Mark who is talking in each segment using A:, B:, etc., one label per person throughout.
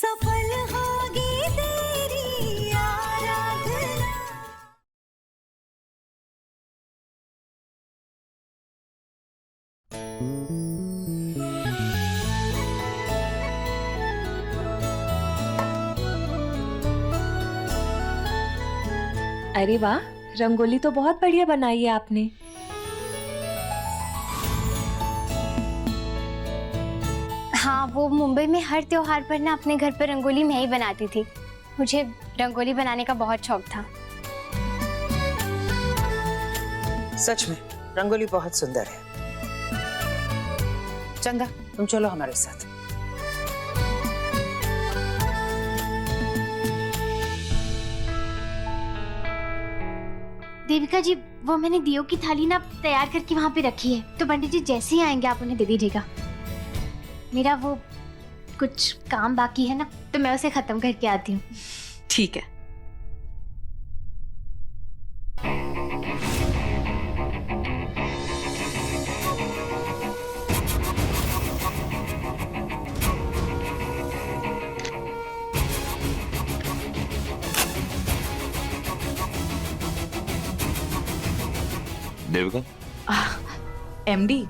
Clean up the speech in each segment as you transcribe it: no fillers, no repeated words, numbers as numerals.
A: सफल होगी तेरी आराधना।
B: अरे वाह, रंगोली तो बहुत बढ़िया बनाई है आपने।
C: हाँ, वो मुंबई में हर त्योहार पर ना अपने घर पर रंगोली मैं ही बनाती थी। मुझे रंगोली बनाने का बहुत शौक था।
D: सच में रंगोली बहुत सुंदर है। चंदा, तुम चलो हमारे साथ।
C: देविका जी, वो मैंने दियो की थाली ना तैयार करके वहाँ पे रखी है, तो पंडित जी जैसे ही आएंगे आप उन्हें दे दीजिएगा। मेरा वो कुछ काम बाकी है ना, तो मैं उसे खत्म करके आती हूँ।
E: ठीक है।
F: देविका,
E: एमडी,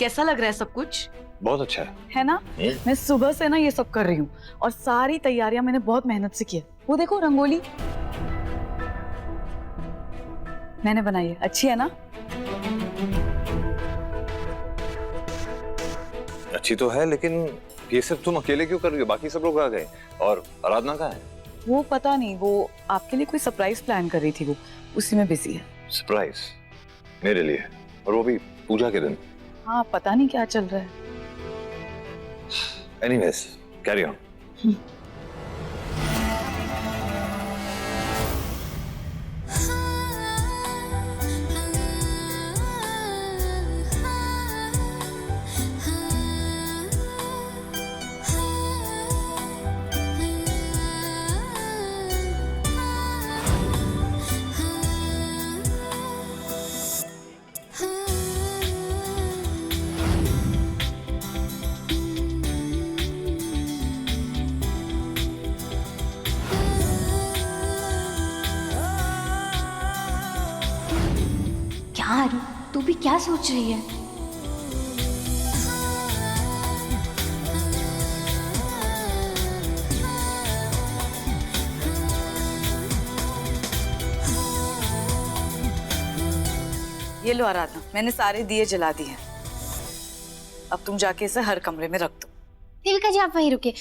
E: कैसा लग रहा है सब कुछ?
F: बहुत अच्छा
G: है ना? मैं सुबह से ना ये सब कर रही हूँ और सारी तैयारियां मैंने बहुत मेहनत से की है। वो देखो रंगोली मैंने बनाई है, अच्छी है ना?
F: अच्छी तो है, लेकिन ये सिर्फ तुम अकेले क्यों कर रही हो? बाकी सब लोग आ गए। और आराधना कहाँ है?
G: वो पता नहीं, वो आपके लिए कोई सरप्राइज प्लान कर रही थी, वो उसी में बिजी है।
F: सरप्राइज मेरे लिए? और वो भी पूजा के दिन?
G: हाँ, पता नहीं क्या चल रहा है।
F: Anyways, carry on.
C: क्या आरू, तू भी क्या सोच रही है?
G: ये लो आराधना, मैंने सारे दिए जला दिए हैं। अब तुम जाके इसे हर कमरे में रख दो।
C: देविका जी, आप वहीं रुके।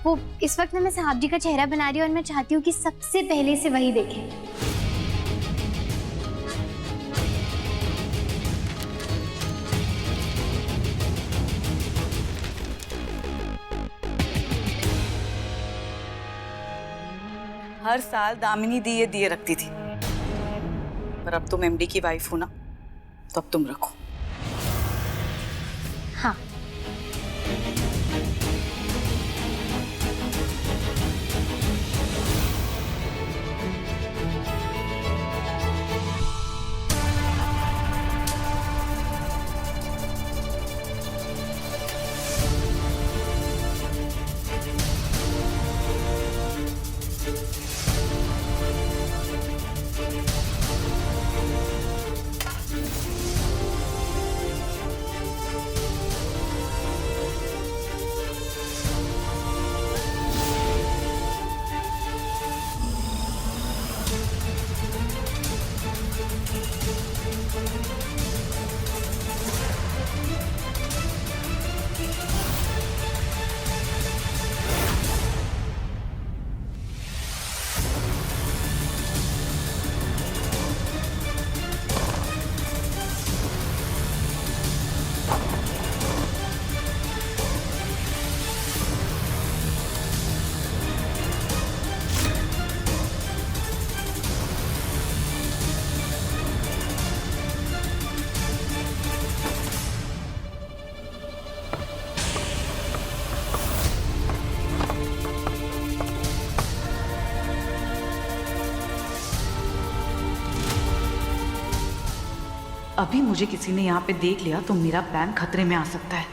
C: वो इस वक्त ना मैं साहब जी का चेहरा बना रही हूँ और मैं चाहती हूँ कि सबसे पहले से वही देखें।
G: हर साल दामिनी दिए दिए रखती थी, पर अब तुम एमडी की वाइफ हो ना, तो अब तुम रखो।
C: हाँ।
E: अभी मुझे किसी ने यहाँ पे देख लिया तो मेरा प्लान खतरे में आ सकता है।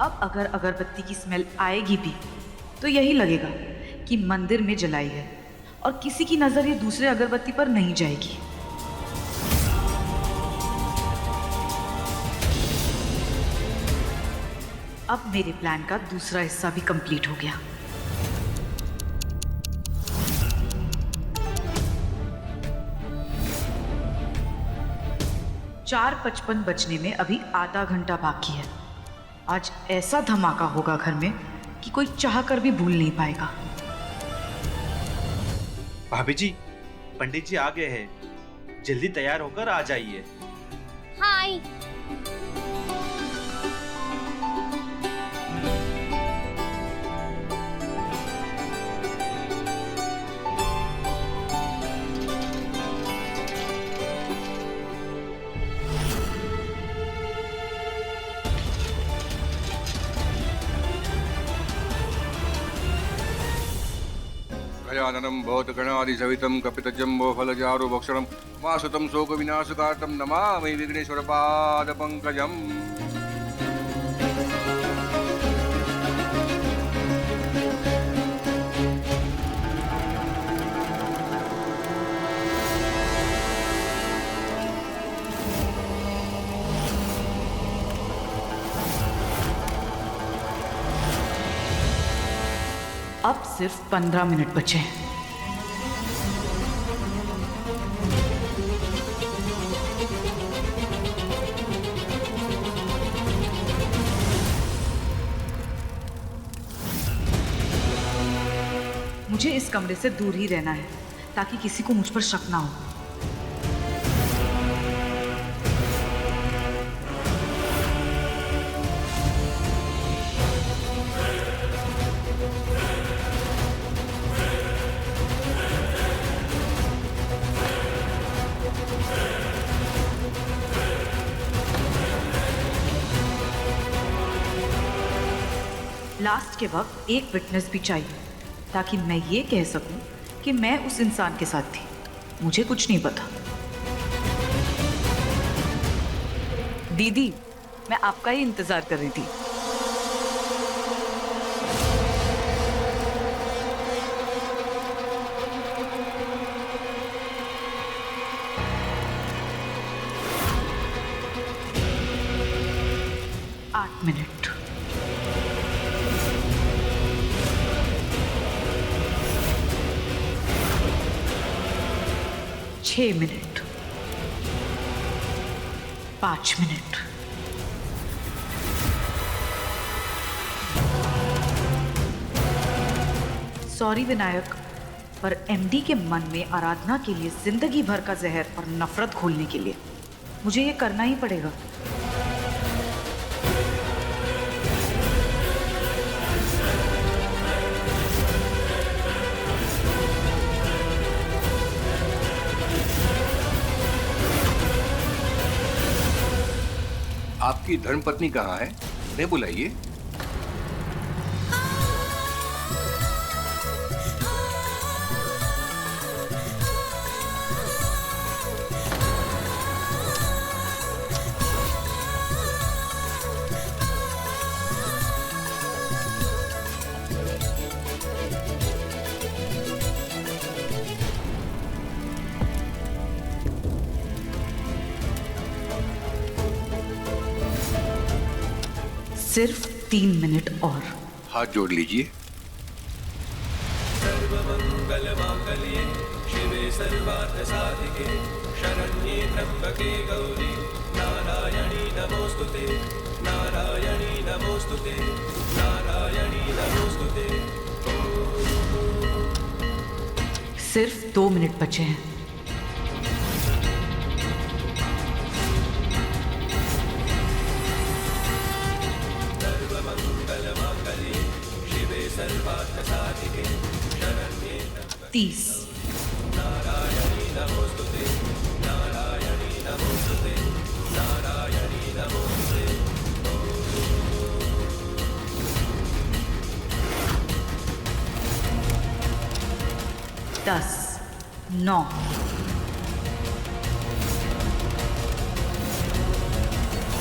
E: अब अगर अगरबत्ती की स्मेल आएगी भी तो यही लगेगा कि मंदिर में जलाई है और किसी की नजर ये दूसरे अगरबत्ती पर नहीं जाएगी। अब मेरे प्लान का दूसरा हिस्सा भी कंप्लीट हो गया। चार 55 बजने में अभी आधा घंटा बाकी है। आज ऐसा धमाका होगा घर में कि कोई चाह कर भी भूल नहीं पाएगा।
H: भाभी जी, पंडित जी आ गए हैं, जल्दी तैयार होकर आ जाइए।
C: हाय।
I: गजाननं भूतगणादिसहितं कपितजम्बोफलचारुभक्षणं मासुतं शोकविनाशकार्तं नमामि विघ्नेश्वरपादपङ्कजम्।
E: अब सिर्फ 15 मिनट बचे हैं। मुझे इस कमरे से दूर ही रहना है ताकि किसी को मुझ पर शक ना हो। लास्ट के वक्त एक विटनेस भी चाहिए ताकि मैं ये कह सकूं कि मैं उस इंसान के साथ थी। मुझे कुछ नहीं पता। दीदी, मैं आपका ही इंतजार कर रही थी। आठ minute. 6 minute. 5 minute. Sorry Vinayak, पर एमडी के मन में आराधना के लिए जिंदगी भर का जहर और नफरत घोलने के लिए मुझे ये करना ही पड़ेगा।
I: आपकी धर्मपत्नी कहाँ है? उन्हें बुलाइए।
E: सिर्फ 3 मिनट और।
I: हाथ जोड़ लीजिए। शिवे सर्वार्थ साधिके शरण्ये त्र्यंबके गौरी नारायणी नमोस्तुते नारायणी नमोस्तुते नारायणी नमोस्तुते।
E: सिर्फ 2 मिनट बचे हैं। शिवे सर्वार्थ साधिके शरण्ये 30। नारायणी नमोस्तुते नारायणी नमोस्तुते नारायणी नमोस्तुते। 10, 9।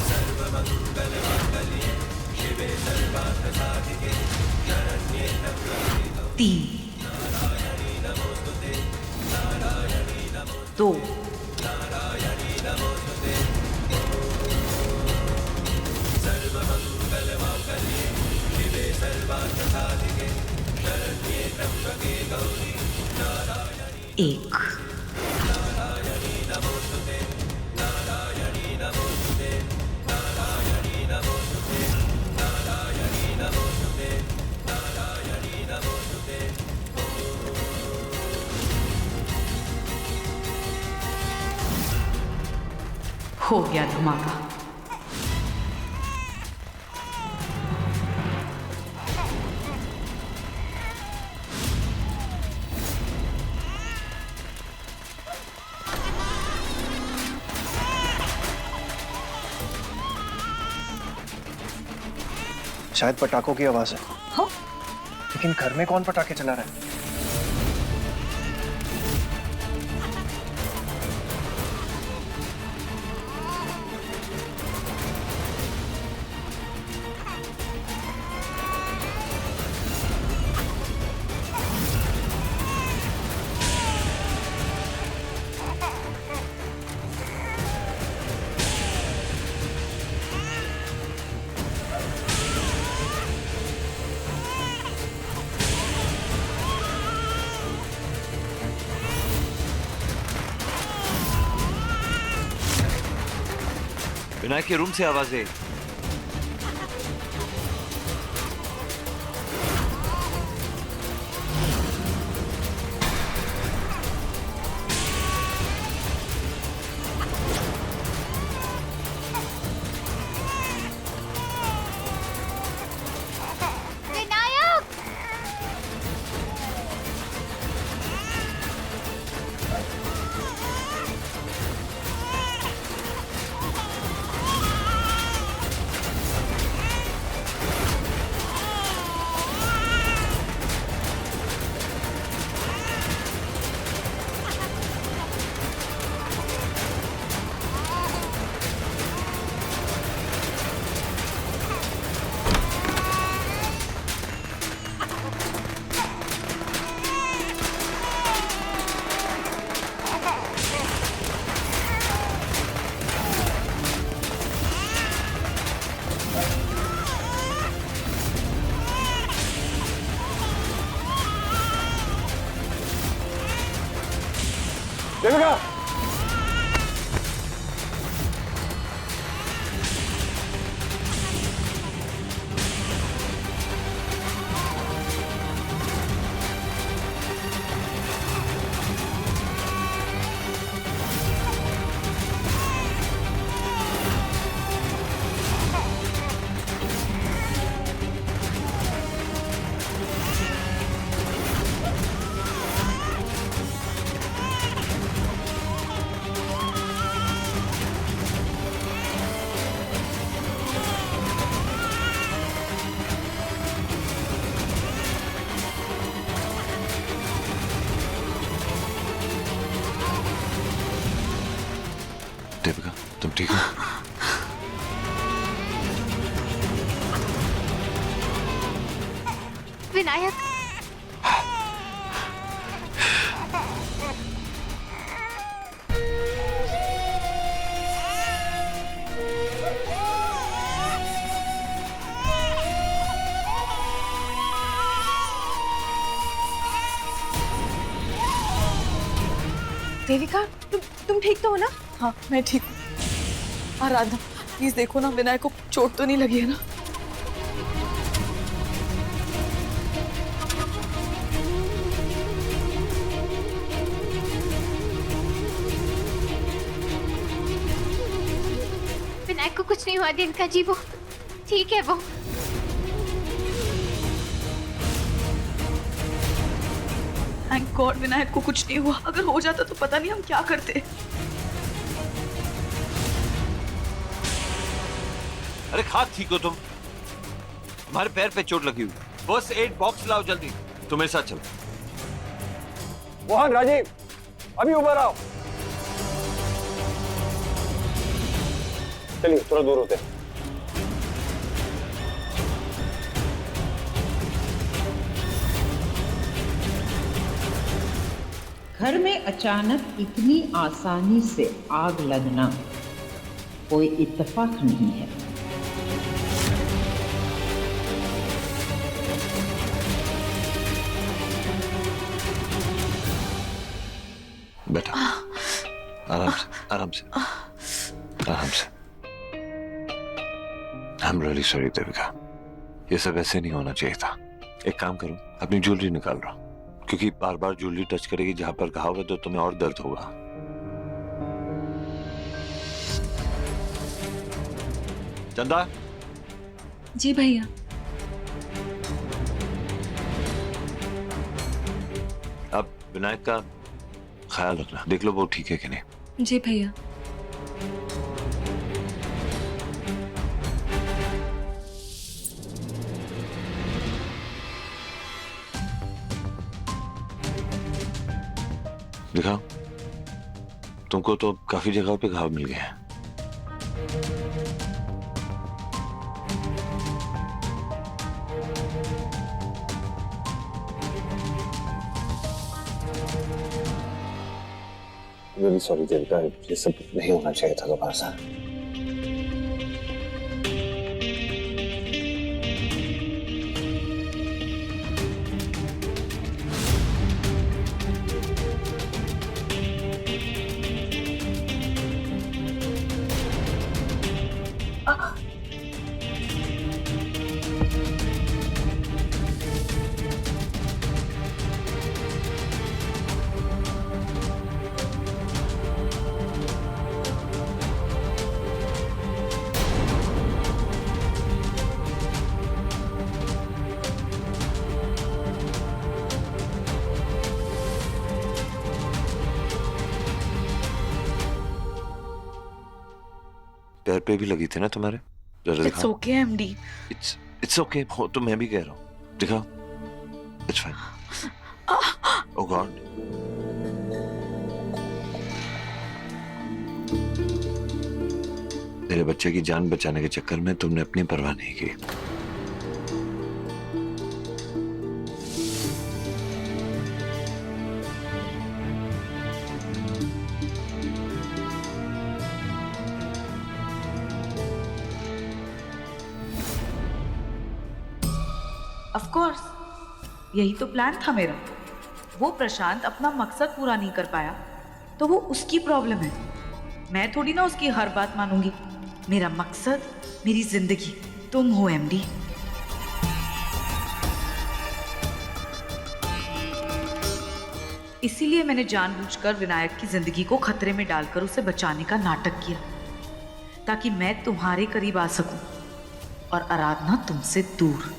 E: सर्वमंगल मांगल्ये तीन, दो, एक। हो गया धमाका।
J: शायद पटाखों की आवाज है।
B: हाँ?
J: लेकिन घर में कौन पटाखे चला रहा है?
F: विनायक के रूम से आवाजें।
C: विनायक!
J: देविका!
F: देविका, तुम ठीक हो?
C: विनायक!
B: देविका, तुम ठीक तो हो ना?
G: हाँ, मैं ठीक हूँ। आराधना, प्लीज देखो ना, विनायक को चोट तो नहीं लगी है ना?
C: विनायक को कुछ नहीं हुआ देविका जी, वो ठीक है। वो
G: थैंक गॉड विनायक को कुछ नहीं हुआ। अगर हो जाता तो पता नहीं हम क्या करते।
F: अरे खाक ठीक हो तुम? तुम्हारे पैर पे चोट लगी हुई। फर्स्ट एड बॉक्स लाओ जल्दी। तुम मेरे साथ चलो।
J: मोहन, राजीव, अभी ऊपर आओ। चलिए थोड़ा दूर होते हैं।
K: घर में अचानक इतनी आसानी से आग लगना कोई इत्तेफाक नहीं है।
F: बेटा, आराम से, आराम से, आराम से। I'm really sorry देविका, ये सब ऐसे नहीं होना चाहिए था। एक काम करो, अपनी ज्वेलरी निकाल रहा हूं, क्योंकि बार बार ज्वेलरी टच करेगी जहां पर घाव है तो तुम्हें और दर्द होगा। चंदा।
B: जी भैया।
F: अब विनायक का ख्याल रखना, देख लो वो ठीक है कि नहीं।
B: जी भैया।
F: दिखाओ, तुमको तो काफी जगह पे घाव मिल गए हैं।
J: Really sorry देविका, ये सब नहीं होना चाहिए था दोबारा से।
F: पैर पे भी लगी थी ना तुम्हारे?
E: It's okay MD.
F: It's okay, वो तो मैं भी कह रहा हूँ। दिखाओ, इट्स फाइन। Oh God. मेरे बच्चे की जान बचाने के चक्कर में तुमने अपनी परवाह नहीं की।
E: ऑफ कोर्स, यही तो प्लान था मेरा। वो प्रशांत अपना मकसद पूरा नहीं कर पाया तो वो उसकी प्रॉब्लम है, मैं थोड़ी ना उसकी हर बात मानूंगी। मेरा मकसद, मेरी जिंदगी तुम हो एमडी। इसीलिए मैंने जानबूझकर विनायक की जिंदगी को खतरे में डालकर उसे बचाने का नाटक किया, ताकि मैं तुम्हारे करीब आ सकूं और आराधना तुमसे दूर।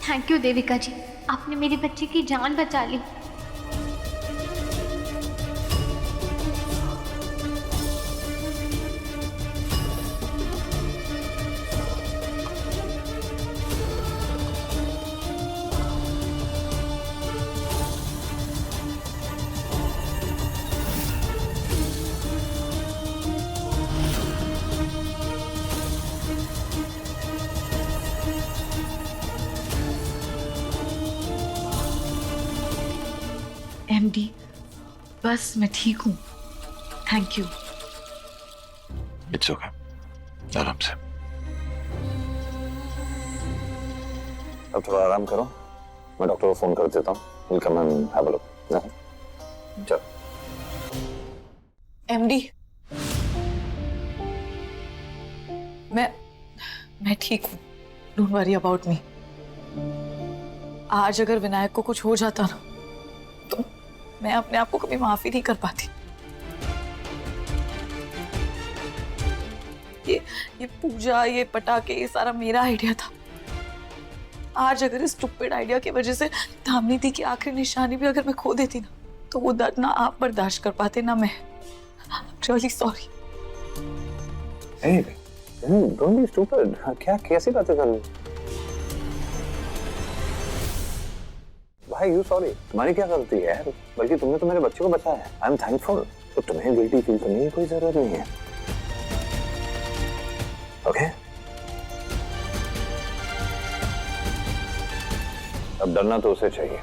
C: थैंक यू देविका जी, आपने मेरे बच्चे की जान बचा ली।
E: एमडी, बस मैं ठीक हूँ, थैंक यू।
F: इट्स ओके, आराम से।
J: अब थोड़ा आराम करो, मैं डॉक्टर को फोन कर देता हूँ। Will come and have a look. चलो।
G: एमडी, मैं ठीक हूँ, डोंट वरी अबाउट मी। आज अगर विनायक को कुछ हो जाता ना तो मैं अपने आप को कभी माफी नहीं कर पाती। ये पूजा, ये पटाखे, ये सारा मेरा आइडिया था। आज अगर इस स्टूपिड आइडिया की वजह से धामनी दी की आखिरी निशानी भी अगर मैं खो देती ना, तो वो दर्द ना आप बर्दाश्त कर पाते ना मैं। I'm really sorry।
J: Hey, don't be stupid. क्या कैसी बातें कर रही? भाई, you sorry. तुम्हारी क्या गलती है यार? बल्कि तुमने तो मेरे बच्चे को बचाया है. I'm thankful. तो तुम्हें गिल्टी फील करने की कोई जरूरत नहीं है. Okay? अब डरना तो उसे चाहिए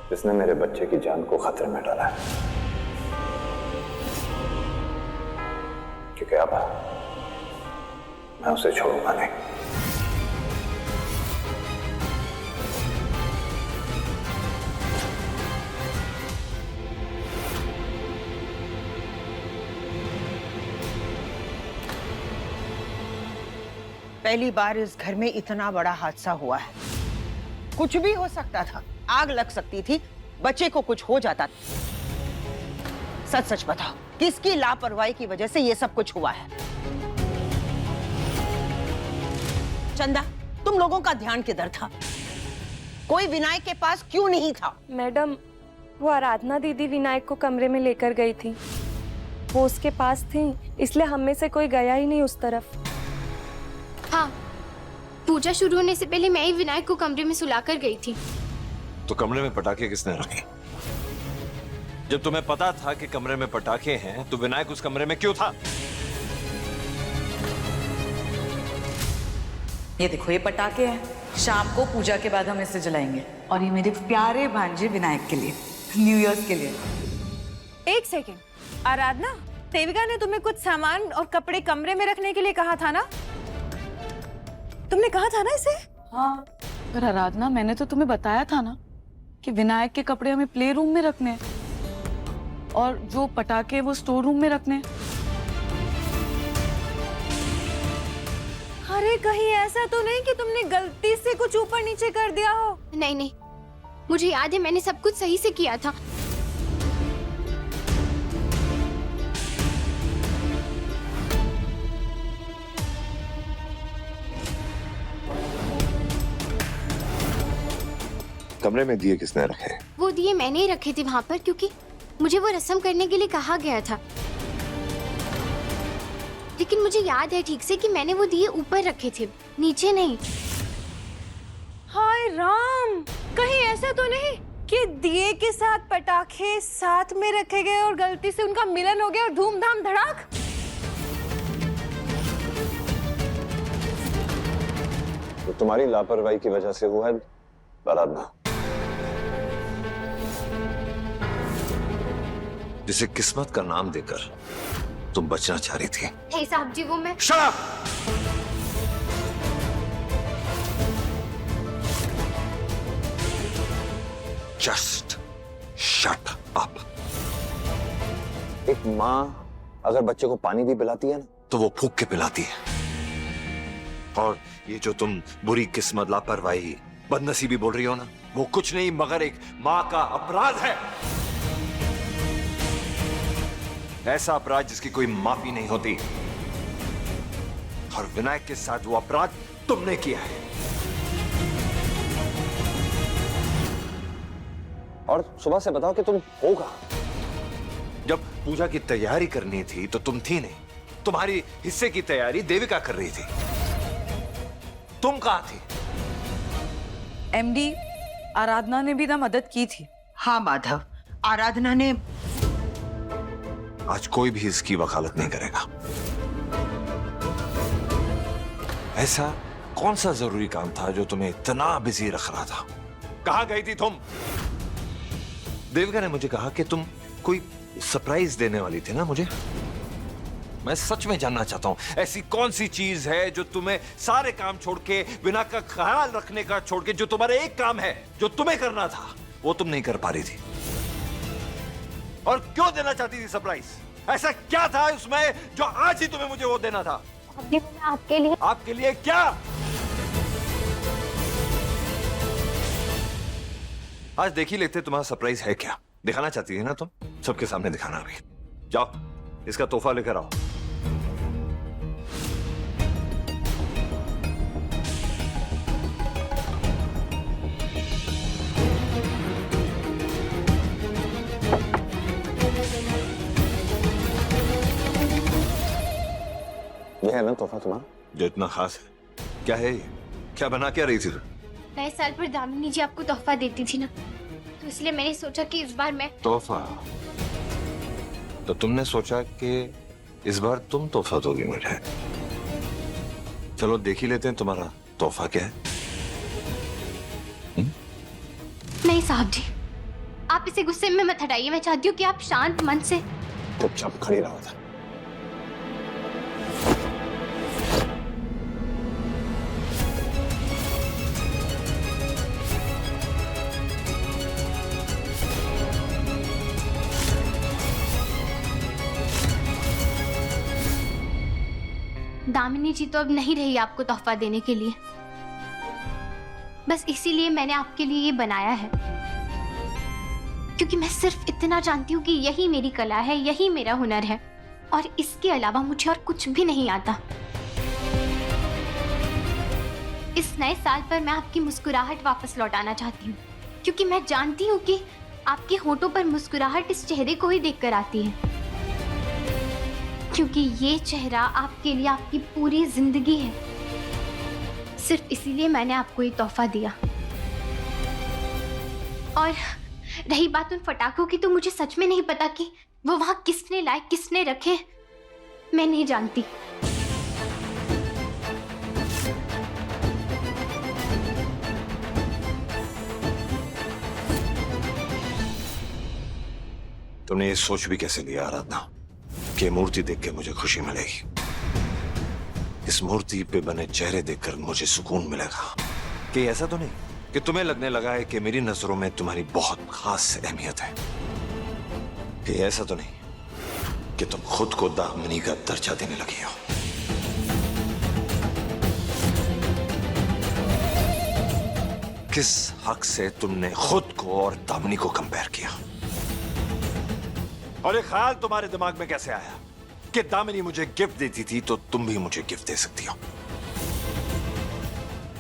J: जिसने मेरे बच्चे की जान को खतरे में डाला है. क्योंकि अब मैं उसे छोड़ूंगा नहीं.
D: पहली बार इस घर में इतना बड़ा हादसा हुआ है. कुछ भी हो सकता था. आग लग सकती थी, बच्चे को कुछ हो जाता. सच सच बताओ, किसकी लापरवाही की वजह से ये सब कुछ हुआ है? चंदा, तुम लोगों का ध्यान किधर था? कोई विनायक के पास क्यों नहीं था?
B: मैडम, वो आराधना दीदी विनायक को कमरे में लेकर गई थी. वो उसके पास थी, इसलिए हम में से कोई गया ही नहीं उस तरफ.
C: हाँ, पूजा शुरू होने से पहले मैं ही विनायक को कमरे में सुलाकर गई थी.
F: तो कमरे में पटाखे किसने रखे? जब तुम्हें पता था कि कमरे में पटाखे हैं, तो विनायक उस कमरे में क्यों था?
G: ये देखो, ये पटाखे हैं. शाम को पूजा के बाद हम इसे जलाएंगे. और ये मेरे प्यारे भांजे विनायक के लिए, न्यू ईयर्स के लिए.
L: एक सेकेंड, आराधना, देविका ने तुम्हें कुछ सामान और कपड़े कमरे में रखने के लिए कहा था ना? तुमने कहा था ना इसे?
G: हाँ, पर आराधना, मैंने तो तुम्हें बताया था ना कि विनायक के कपड़े हमें प्ले रूम में रखने हैं और जो पटाखे वो स्टोर रूम में रखने हैं.
L: अरे कहीं ऐसा तो नहीं कि तुमने गलती से कुछ ऊपर नीचे कर दिया हो?
C: नहीं नहीं, मुझे याद है मैंने सब कुछ सही से किया था.
F: कमरे में दिए किसने रखे?
C: वो दिए मैंने ही रखे थे वहाँ पर, क्योंकि मुझे वो रस्म करने के लिए कहा गया था. लेकिन मुझे याद है ठीक से कि मैंने वो दिए ऊपर रखे थे, नीचे नहीं.
L: हाय राम, कहीं ऐसा तो नहीं कि दिए के साथ पटाखे साथ में रखे गए और गलती से उनका मिलन हो गया और धूमधाम धड़ाक?
J: तो तुम्हारी लापरवाही की वजह से हुआ है आराधना.
F: जिसे किस्मत का नाम देकर तुम बचना चाह रही थी.
C: हे साहब जी, वो मैं...
F: Shut up! Just shut up.
J: एक माँ अगर बच्चे को पानी भी पिलाती है ना,
F: तो वो फूंक के पिलाती है. और ये जो तुम बुरी किस्मत, लापरवाही, बदनसीबी बोल रही हो ना, वो कुछ नहीं मगर एक माँ का अपराध है. ऐसा अपराध जिसकी कोई माफी नहीं होती. और विनायक के साथ वो अपराध तुमने किया है.
J: और सुबह से बताओ कि तुम हो कहाँ?
F: जब पूजा की तैयारी करनी थी तो तुम थी नहीं. तुम्हारी हिस्से की तैयारी देविका कर रही थी. तुम कहाँ थी?
G: एमडी, आराधना ने भी ना मदद की थी.
D: हाँ माधव, आराधना ने...
F: आज कोई भी इसकी वकालत नहीं करेगा. ऐसा कौन सा जरूरी काम था जो तुम्हें इतना बिजी रख रहा था? कहाँ गई थी तुम? देविका ने मुझे कहा कि तुम कोई सरप्राइज देने वाली थी ना मुझे. मैं सच में जानना चाहता हूं, ऐसी कौन सी चीज है जो तुम्हें सारे काम छोड़ के, बिना का ख्याल रखने का छोड़ के, जो तुम्हारा एक काम है जो तुम्हें करना था वो तुम नहीं कर पा रही थी? और क्यों देना चाहती थी सरप्राइज? ऐसा क्या था उसमें जो आज ही तुम्हें मुझे वो देना था?
C: आपके लिए.
F: आपके लिए क्या? आज देख ही लेते तुम्हारा सरप्राइज है क्या. दिखाना चाहती है ना तुम? सबके सामने दिखाना. अभी जाओ, इसका तोहफा लेकर आओ.
J: है ना तोहफा तुम्हारा?
F: जो इतना खास है? क्या है ये? क्या बना क्या रही थी तुम?
C: नए साल पर दामिनी जी आपको तोहफा देती थी ना, तो इसलिए मैंने सोचा कि इस बार मैं
F: तोहफा? तो तुमने सोचा कि इस बार तुम तोहफा दोगी मुझे? चलो देख ही लेते हैं तुम्हारा तोहफा क्या है।
C: नहीं साहब जी, आप इसे गुस्से में मत हटाइए। मैं चाहती हूँ कि आप शांत मन से
J: चुपचाप खड़ी रहो था।
C: दामिनी जी तो अब नहीं रही आपको तोहफा देने के लिए, बस इसीलिए मैंने आपके लिए ये बनाया है, क्योंकि मैं सिर्फ इतना जानती हूँ कि यही मेरी कला है, यही मेरा हुनर है, और इसके अलावा मुझे और कुछ भी नहीं आता। इस नए साल पर मैं आपकी मुस्कुराहट वापस लौटाना चाहती हूँ, क्योंकि मैं जानती हूँ कि आपके होठों पर मुस्कुराहट इस चेहरे को ही देखकर आती है, क्योंकि ये चेहरा आपके लिए आपकी पूरी जिंदगी है। सिर्फ इसीलिए मैंने आपको ये तोहफा दिया। और रही बात उन पटाखों की, तो मुझे सच में नहीं पता कि वो वहां किसने लाए, किसने रखे, मैं नहीं जानती।
F: तुमने ये सोच भी कैसे लिया आराधना कि मूर्ति देख के मुझे खुशी मिलेगी? इस मूर्ति पे बने चेहरे देखकर मुझे सुकून मिलेगा? कि ऐसा तो नहीं कि तुम्हें लगने लगा है कि मेरी नजरों में तुम्हारी बहुत खास अहमियत है? कि ऐसा तो नहीं कि तुम खुद को दामिनी का दर्जा देने लगी हो? किस हक से तुमने खुद को और दामिनी को कंपेयर किया? और ये ख्याल तुम्हारे दिमाग में कैसे आया कि दामिनी मुझे गिफ्ट देती थी तो तुम भी मुझे गिफ्ट दे सकती हो?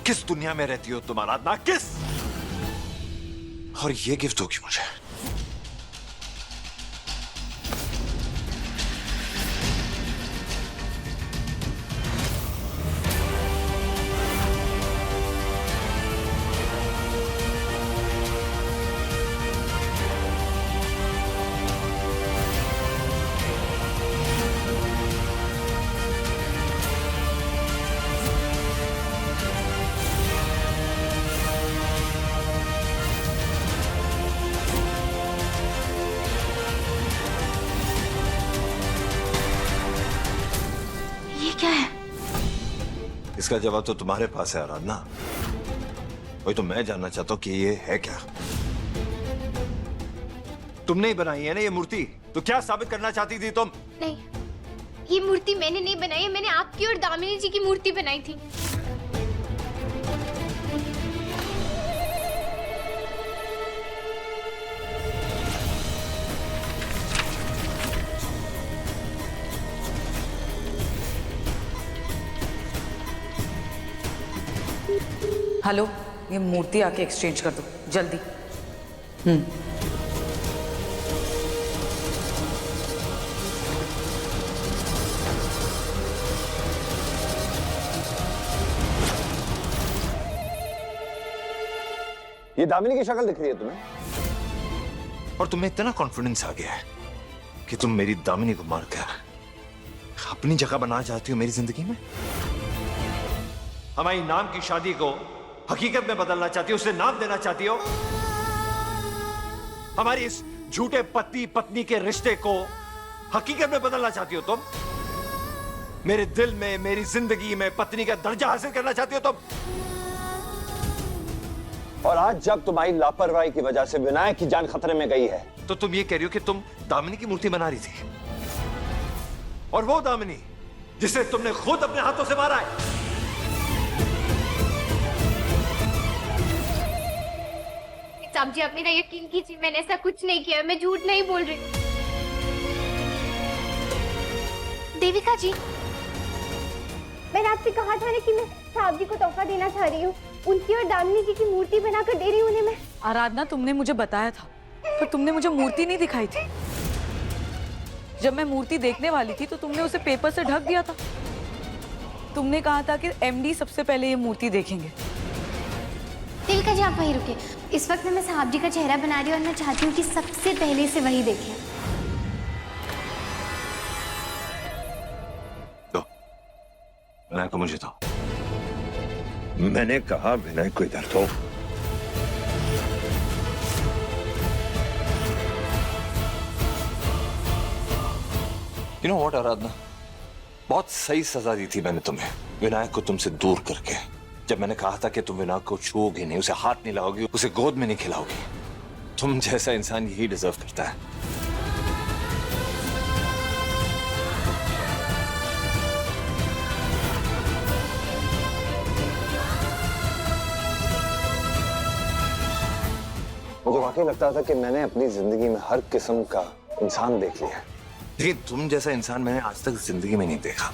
F: किस दुनिया में रहती हो तुम आराधना, किस? और ये गिफ्ट होगी मुझे?
C: क्या है?
F: इसका जवाब तो तुम्हारे पास है आराधना। वही तो मैं जानना चाहता हूं कि ये है क्या। तुमने ही बनाई है ना ये मूर्ति, तो क्या साबित करना चाहती थी तुम?
C: नहीं, ये मूर्ति मैंने नहीं बनाई है, मैंने आपकी और दामिनी जी की मूर्ति बनाई थी।
G: हेलो, ये मूर्ति आके एक्सचेंज कर दो जल्दी।
J: ये दामिनी की शक्ल दिख रही है तुम्हें?
F: और तुम्हें इतना कॉन्फिडेंस आ गया है कि तुम मेरी दामिनी को मारकर अपनी जगह बनाना चाहती हो मेरी जिंदगी में? हमारी नाम की शादी को हकीकत में बदलना चाहती हो, उसे नाम देना चाहती हो? हमारी इस झूठे पति पत्नी के रिश्ते को हकीकत में बदलना चाहती हो तुम? मेरे दिल में, मेरी जिंदगी में पत्नी का दर्जा हासिल करना चाहती हो तुम?
J: और आज जब तुम्हारी लापरवाही की वजह से विनायक की जान खतरे में गई है,
F: तो तुम ये कह रही हो कि तुम दामिनी की मूर्ति बना रही थी, और वो दामिनी जिसे तुमने खुद अपने हाथों से मारा है।
C: साहब जी, आप मेरा यकीन कीजिए, मैंने ऐसा कुछ नहीं किया, मैं झूठ नहीं बोल रही। देविका जी, मैंने आपसे कहा था ना कि मैं साहब जी को तोहफा देना चाह रही हूँ, उनकी और दामिनी जी की मूर्ति बनाकर दे रही हूँ उन्हें मैं।
G: आराधना, तुमने मुझे बताया था, पर तुमने मुझे मूर्ति नहीं दिखाई थी। जब मैं मूर्ति देखने वाली थी तो तुमने उसे पेपर से ढक दिया था। तुमने कहा था कि एमडी सबसे पहले ये मूर्ति देखेंगे।
C: देविका जी आप वहीं रुके। इस वक्त मैं साहब जी का चेहरा बना रही हूँ और मैं चाहती हूँ कि सबसे पहले से वही देखें।
F: तो विनायक को मुझे दो। मैंने कहा विनायक को इधर दो। You know what, आराधना, बहुत सही सजा दी थी मैंने तुम्हें विनायक को तुमसे दूर करके। जब मैंने कहा था कि तुम विनायक को छूओगी नहीं, उसे हाथ नहीं लगाओगी, उसे गोद में नहीं खिलाओगी। तुम जैसा इंसान यही डिजर्व करता है।
J: मुझे वाकई लगता था कि मैंने अपनी जिंदगी में हर किस्म का इंसान देख लिया है,
F: लेकिन तुम जैसा इंसान मैंने आज तक जिंदगी में नहीं देखा।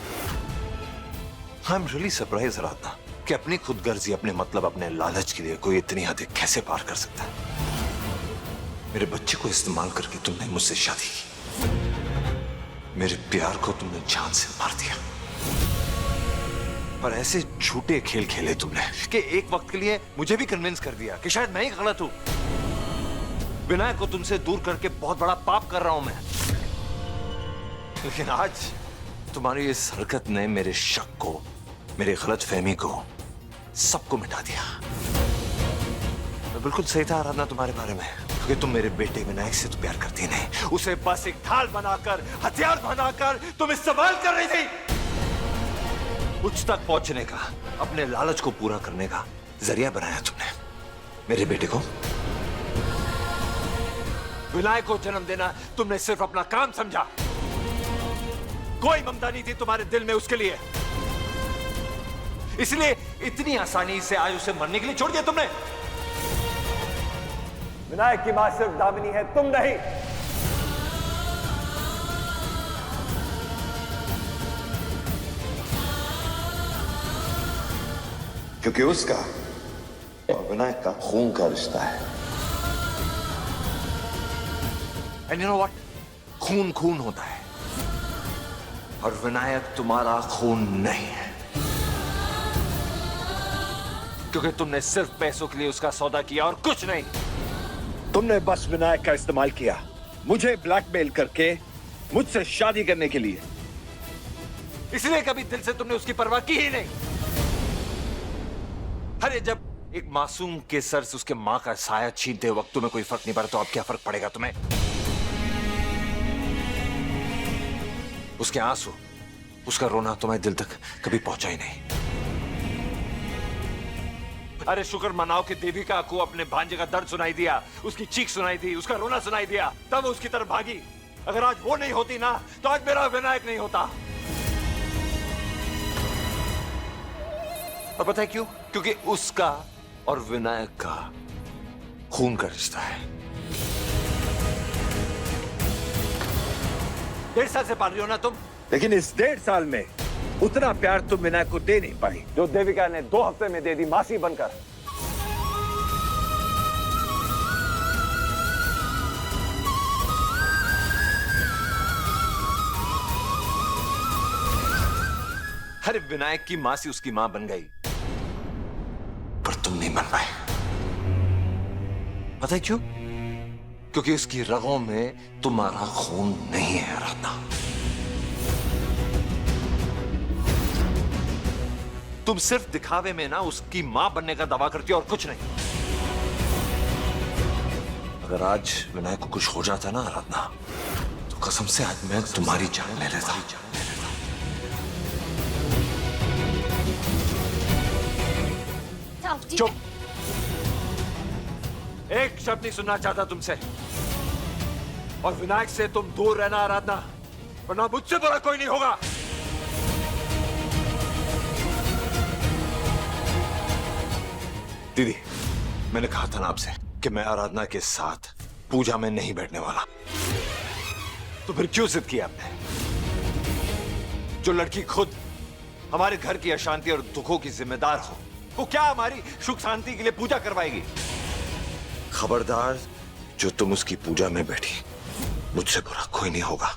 F: आई एम रियली सरप्राइज आराधना कि अपनी खुदगर्जी, अपने मतलब, अपने लालच के लिए कोई इतनी हदें कैसे पार कर सकता है। मेरे बच्चे को इस्तेमाल करके तुमने मुझसे शादी की, मेरे प्यार को तुमने जान से मार दिया। पर ऐसे झूठे खेल खेले तुमने कि एक वक्त के लिए मुझे भी कन्विंस कर दिया कि शायद मैं ही गलत हूं। विनायक को तुमसे दूर करके बहुत बड़ा पाप कर रहा हूं मैं। लेकिन आज तुम्हारी इस हरकत ने मेरे शक को, मेरी गलतफहमी को, सबको मिटा दिया। मैं बिल्कुल सही था आराधना तुम्हारे बारे में, क्योंकि तुम मेरे बेटे विनायक से तो प्यार करती नहीं, उसे बस एक ढाल बनाकर, हथियार बनाकर तुम इस्तेमाल कर रही थी। उच्च तक पहुंचने का, अपने लालच को पूरा करने का जरिया बनाया तुमने मेरे बेटे को। विनायक को जन्म देना तुमने सिर्फ अपना काम समझा, कोई ममता नहीं थी तुम्हारे दिल में उसके लिए। इसलिए इतनी आसानी से आज उसे मरने के लिए छोड़ दिया तुमने।
M: विनायक की मां सिर्फ दामिनी है, तुम नहीं।
F: क्योंकि उसका और विनायक का खून का रिश्ता है। And you know what? खून खून होता है, और विनायक तुम्हारा खून नहीं है, क्योंकि तुमने सिर्फ पैसों के लिए उसका सौदा किया और कुछ नहीं।
M: तुमने बस विनायक का इस्तेमाल किया, मुझे ब्लैकमेल करके मुझसे शादी करने के लिए।
F: इसलिए कभी दिल से तुमने उसकी परवाह की ही नहीं। अरे जब एक मासूम के सर से उसके मां का साया छीनते वक्त तुम्हें कोई फर्क नहीं पड़ा, तो अब क्या फर्क पड़ेगा तुम्हें? उसके आंसू, उसका रोना तुम्हारे दिल तक कभी पहुंचा ही नहीं। अरे शुक्र मनाओ कि देविका को अपने भांजे का दर्द सुनाई दिया, उसकी चीख सुनाई दी, उसका रोना सुनाई दिया, तब उसकी तरफ भागी। अगर आज वो नहीं होती ना, तो आज मेरा विनायक नहीं होता। और पता है क्यों? क्योंकि उसका और विनायक का खून का रिश्ता है। 1.5 साल से पाल रही हो ना तुम,
M: लेकिन इस 1.5 साल में उतना प्यार तुम विनायक को दे नहीं पाई जो देविका ने 2 हफ्ते में दे दी, मासी बनकर।
F: अरे विनायक की मासी उसकी मां बन गई, पर तुम नहीं बन पाए। पता है क्यों? क्योंकि उसकी रगों में तुम्हारा खून नहीं है आराधना। तुम सिर्फ दिखावे में ना उसकी मां बनने का दावा करती हो और कुछ नहीं। अगर आज विनायक को कुछ हो जाता ना आराधना, तो कसम से आज मैं तुम्हारी जान ले लेता। चुप, एक शब्द नहीं सुनना चाहता तुमसे। और विनायक से तुम दूर रहना आराधना, वरना मुझसे बुरा कोई नहीं होगा। दीदी, मैंने कहा था ना आपसे कि मैं आराधना के साथ पूजा में नहीं बैठने वाला, तो फिर क्यों जिद किया आपने? जो लड़की खुद हमारे घर की अशांति और दुखों की जिम्मेदार हो, वो क्या हमारी सुख शांति के लिए पूजा करवाएगी? खबरदार, जो तुम उसकी पूजा में बैठी, मुझसे बुरा कोई नहीं होगा।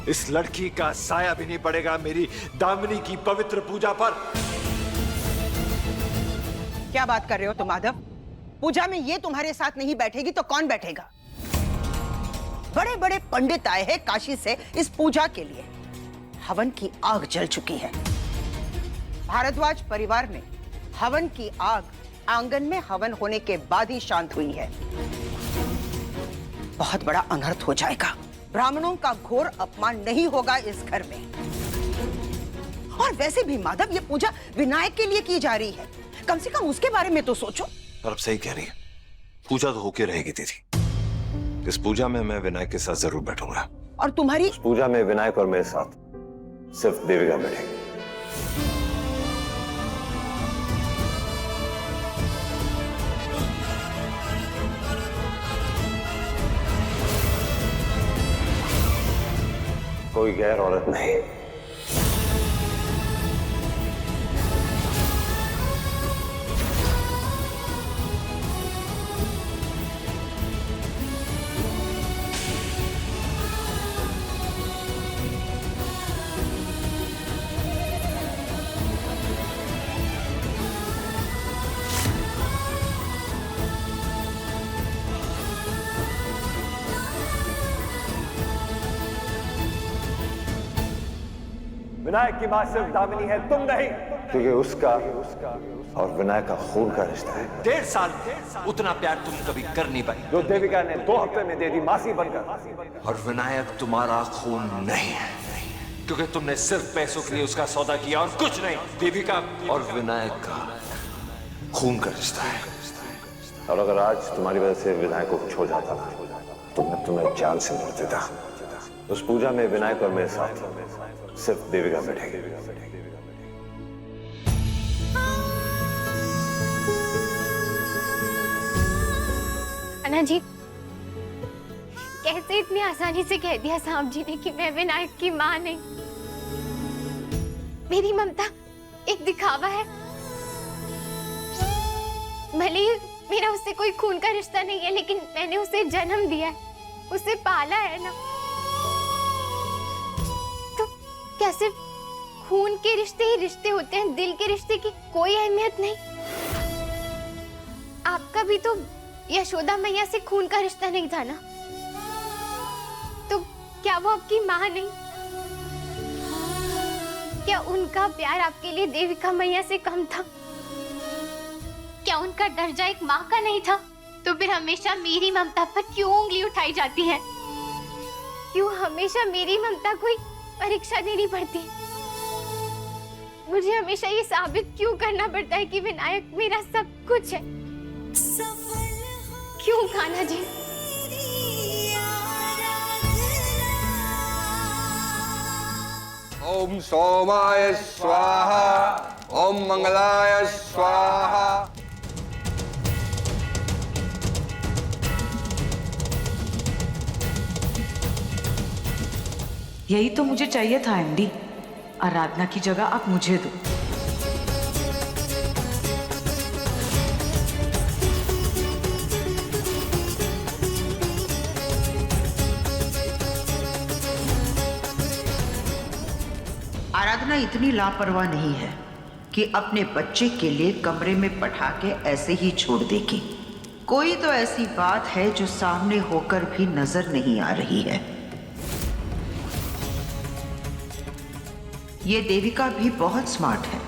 F: इस लड़की का साया भी नहीं पड़ेगा मेरी दामिनी की पवित्र पूजा पर।
D: क्या बात कर रहे हो तुम माधव? पूजा में ये तुम्हारे साथ नहीं बैठेगी तो कौन बैठेगा? बड़े बड़े पंडित आए हैं काशी से इस पूजा के लिए। हवन की आग जल चुकी है। भारद्वाज परिवार में हवन की आग आंगन में हवन होने के बाद ही शांत हुई है। बहुत बड़ा अनर्थ हो जाएगा। ब्राह्मणों का घोर अपमान नहीं होगा इस घर में। और वैसे भी माधव, ये पूजा विनायक के लिए की जा रही है। कम से कम उसके बारे में तो सोचो।
F: आप सही कह रही है, पूजा तो होके रहेगी दीदी। इस पूजा में मैं विनायक के साथ जरूर बैठूंगा।
D: और तुम्हारी
J: इस पूजा में विनायक और मेरे साथ सिर्फ देविका बैठेगी। कोई गैर औरत नहीं। विनायक की मां सिर्फ दामिनी है, तुम नहीं। क्योंकि उसका और विनायक का खून का रिश्ता है।
F: 1.5 साल उतना प्यार तुम कभी कर नहीं पाई
J: जो देविका ने 2 हफ्ते में दे दी मासी बनकर।
F: और विनायक तुम्हारा खून नहीं है, क्योंकि तुमने सिर्फ पैसों के लिए उसका सौदा किया और कुछ नहीं। देविका और विनायक का खून का रिश्ता है।
J: और अगर आज तुम्हारी वजह से विनायक को कुछ हो जाता ना, तो मैं तुम्हें जान से मार देता। उस पूजा में विनायक और मेरे साथ सिर्फ देविका बैठेगी।
C: अन्ना जी, कैसे इतनी आसानी से कह दिया साहब जी ने कि मैं विनायक की मां नहीं? मेरी ममता एक दिखावा है। भले ही मेरा उससे कोई खून का रिश्ता नहीं है, लेकिन मैंने उसे जन्म दिया है, उसे पाला है ना। तो क्या सिर्फ खून के रिश्ते ही रिश्ते होते हैं? दिल के रिश्ते की कोई अहमियत नहीं? आपका भी तो यशोदा मैया से खून का रिश्ता नहीं था ना, तो क्या वो आपकी माँ नहीं? क्या उनका प्यार आपके लिए देविका मैया से कम था? क्या उनका दर्जा एक माँ का नहीं था? तो फिर हमेशा मेरी ममता पर क्यों उंगली उठाई जाती है? क्यों हमेशा मेरी ममता कोई परीक्षा देनी पड़ती है? मुझे हमेशा ये साबित क्यों करना पड़ता है कि विनायक मेरा सब कुछ है? क्यों कान्हा जी?
N: ओम सोमाय स्वाहा, ओम मंगलाय स्वाहा।
E: यही तो मुझे चाहिए था एमडी। आराधना की जगह आप मुझे दो।
K: आराधना इतनी लापरवाह नहीं है कि अपने बच्चे के लिए कमरे में पठा के ऐसे ही छोड़ देगी। कोई तो ऐसी बात है जो सामने होकर भी नजर नहीं आ रही है। ये देविका भी बहुत स्मार्ट है।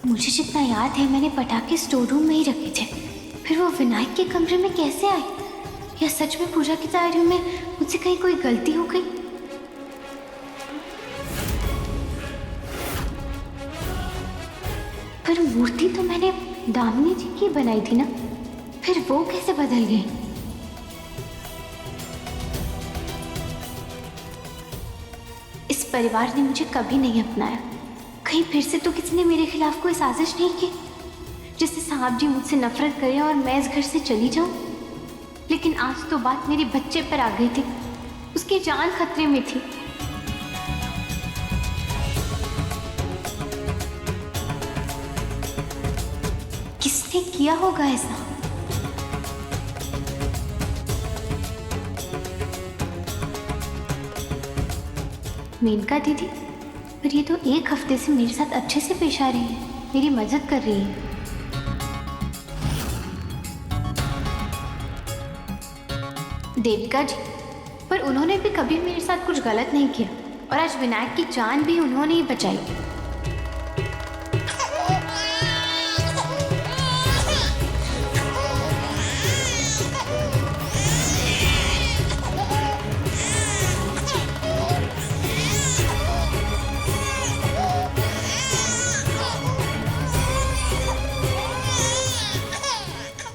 C: मुझे जितना याद है मैंने पटाखे स्टोर रूम में ही रखे थे। फिर वो विनायक के कमरे में कैसे आए? या सच में पूजा की तैयारियों में मुझसे कहीं कोई गलती हो गई? पर मूर्ति तो मैंने दामिनी जी की बनाई थी ना, फिर वो कैसे बदल गई? इस परिवार ने मुझे कभी नहीं अपनाया। कहीं फिर से तो किसी ने मेरे खिलाफ कोई साजिश नहीं की, जिससे साहब जी मुझसे नफरत करें और मैं इस घर से चली जाऊं। लेकिन आज तो बात मेरे बच्चे पर आ गई थी, उसकी जान खतरे में थी। किया होगा ऐसा? मेनका दीदी, पर ये तो एक हफ्ते से मेरे साथ अच्छे से पेश आ रही है, मेरी मदद कर रही है। देविका जी, पर उन्होंने भी कभी मेरे साथ कुछ गलत नहीं किया और आज विनायक की जान भी उन्होंने ही बचाई।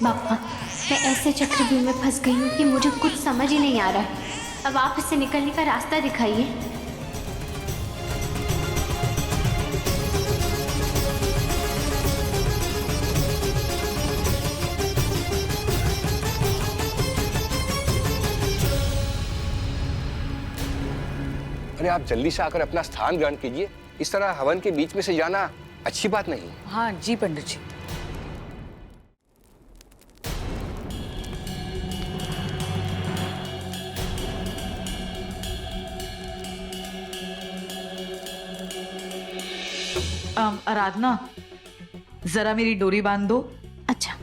C: बापा, मैं ऐसे चक्रव्यूह में फंस गई हूँ कि मुझे कुछ समझ ही नहीं आ रहा है। अब आप इससे निकलने का रास्ता दिखाइए।
N: अरे आप जल्दी से आकर अपना स्थान ग्रहण कीजिए। इस तरह हवन के बीच में से जाना अच्छी बात नहीं।
G: हाँ जी पंडित जी।
E: आराधना, जरा मेरी डोरी बांध दो।
C: अच्छा।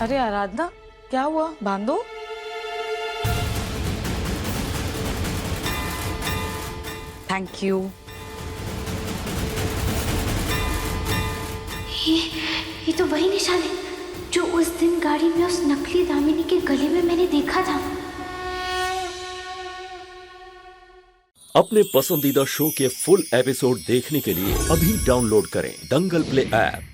G: अरे आराधना, क्या हुआ? बांधो। Thank you.
C: ये तो वही निशान है जो उस दिन गाड़ी में उस नकली दामिनी के गले में मैंने देखा था।
O: अपने पसंदीदा शो के फुल एपिसोड देखने के लिए अभी डाउनलोड करें दंगल प्ले ऐप।